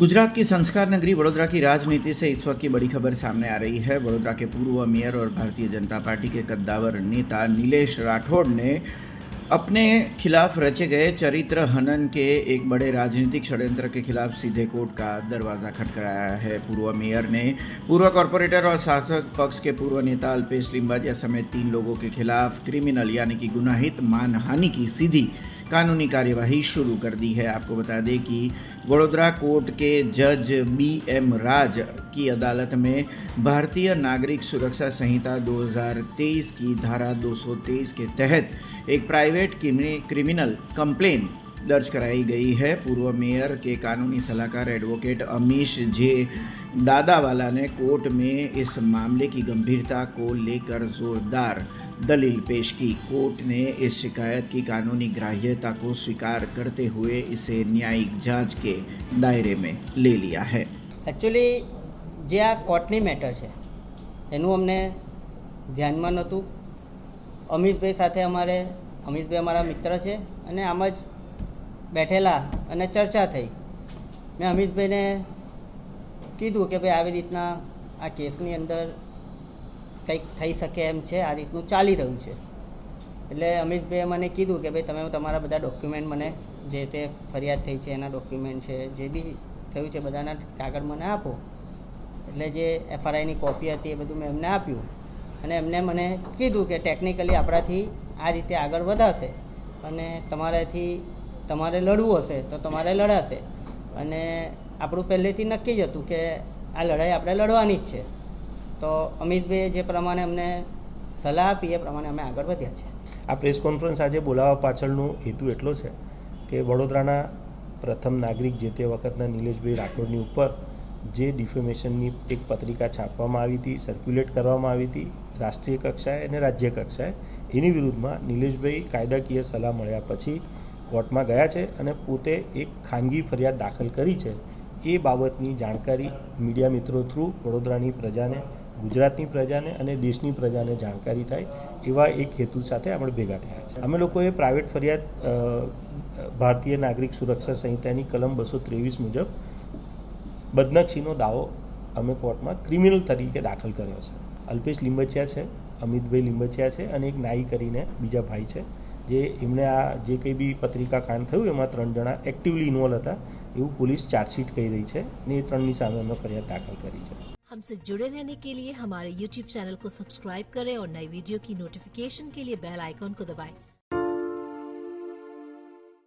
गुजरात की संस्कार नगरी वडोदरा की राजनीति से इस वक्त की बड़ी खबर सामने आ रही है। वडोदरा के पूर्व मेयर और भारतीय जनता पार्टी के कद्दावर नेता नीलेश राठौड़ ने अपने खिलाफ रचे गए चरित्र हनन के एक बड़े राजनीतिक षड्यंत्र के खिलाफ सीधे कोर्ट का दरवाज़ा खटखटाया है। पूर्व मेयर ने पूर्व कॉरपोरेटर और शासक पक्ष के पूर्व नेता अल्पेश लिंबाजिया समेत 3 लोगों के खिलाफ क्रिमिनल यानी कि गुनाहित मानहानि की सीधी कानूनी कार्यवाही शुरू कर दी है। आपको बता दें कि वडोदरा कोर्ट के जज BM राज की अदालत में भारतीय नागरिक सुरक्षा संहिता 2023 की धारा 223 के तहत एक प्राइवेट क्रिमिनल कंप्लेन दर्ज कराई गई है। पूर्व मेयर के कानूनी सलाहकार एडवोकेट अमीश जे दादावाला ने कोर्ट में इस मामले की गंभीरता को लेकर जोरदार दलील पेश की। कोर्ट ने इस शिकायत की कानूनी ग्राह्यता को स्वीकार करते हुए इसे न्यायिक जांच के दायरे में ले लिया है। एक्चुअली जे आ कोर्टनी मैटर है एनु अमने ध्यान में नहोतुं। अमीशभाई साथे अमीशभाई अमारा मित्र है अने आम ज बैठेला अने चर्चा थई। मैं अमीशभाई ने कीधुं कि भाई આવી રીતના આ કેસની અંદર કંઈક થઈ શકે એમ છે, આ રીતનું ચાલી રહ્યું છે। એટલે અમીશભાઈએ મને કીધું કે ભાઈ તમે તમારા બધા ડોક્યુમેન્ટ મને જે તે ફરિયાદ થઈ છે એના ડોક્યુમેન્ટ છે, જે બી થયું છે બધાના કાગળ મને આપો। એટલે જે FRIની કોપી હતી એ બધું મેં એમને આપ્યું અને એમને મને કીધું કે ટેકનિકલી આપણાથી આ રીતે આગળ વધાશે અને તમારે લડવું હશે તો તમારે લડાશે અને આપણું પહેલેથી નક્કી જ હતું કે આ લડાઈ આપણે લડવાની જ છે। તો અમીશભાઈએ જે પ્રમાણે અમને સલાહ આપી એ પ્રમાણે અમે આગળ વધ્યા છે। આ પ્રેસ કોન્ફરન્સ આજે બોલાવવા પાછળનો હેતુ એટલો છે કે વડોદરાના પ્રથમ નાગરિક જે તે વખતના નિલેશભાઈ રાઠોડની ઉપર જે ડિફેમેશનની એક પત્રિકા છાપવામાં આવી હતી, સર્ક્યુલેટ કરવામાં આવી હતી રાષ્ટ્રીય કક્ષાએ અને રાજ્ય કક્ષાએ, એની વિરુદ્ધમાં નિલેશભાઈ કાયદાકીય સલાહ મળ્યા પછી કોર્ટમાં ગયા છે અને પોતે એક ખાનગી ફરિયાદ દાખલ કરી છે। એ બાબતની જાણકારી મીડિયા મિત્રો થ્રુ વડોદરાની પ્રજાને, ગુજરાતની પ્રજાને અને દેશની પ્રજાને જાણકારી થાય એવા એક હેતુ સાથે આપણે ભેગા થયા છે। અમે લોકોએ પ્રાઇવેટ ફરિયાદ ભારતીય નાગરિક સુરક્ષા સંહિતાની કલમ 223 મુજબ બદનક્ષીનો દાવો અમે કોર્ટમાં ક્રિમિનલ તરીકે દાખલ કર્યો છે। અલ્પેશ લીંબચિયા છે, અમિતભાઈ લીંબચિયા છે અને એક નાઈ કરીને બીજા ભાઈ છે, જે એમણે આ જે કંઈ બી પત્રિકા કાંડ થયું એમાં 3 જણા એક્ટિવલી ઇન્વોલ્વ હતા એવું पुलिस चार्जशीट કહી રહી છે ને એ 3ની સામે અમે ફરિયાદ दाखिल કરી છે। हमसे जुड़े रहने के लिए हमारे YouTube चैनल को सब्सक्राइब करें और नई वीडियो की नोटिफिकेशन के लिए बेल आइकॉन को दबाएं।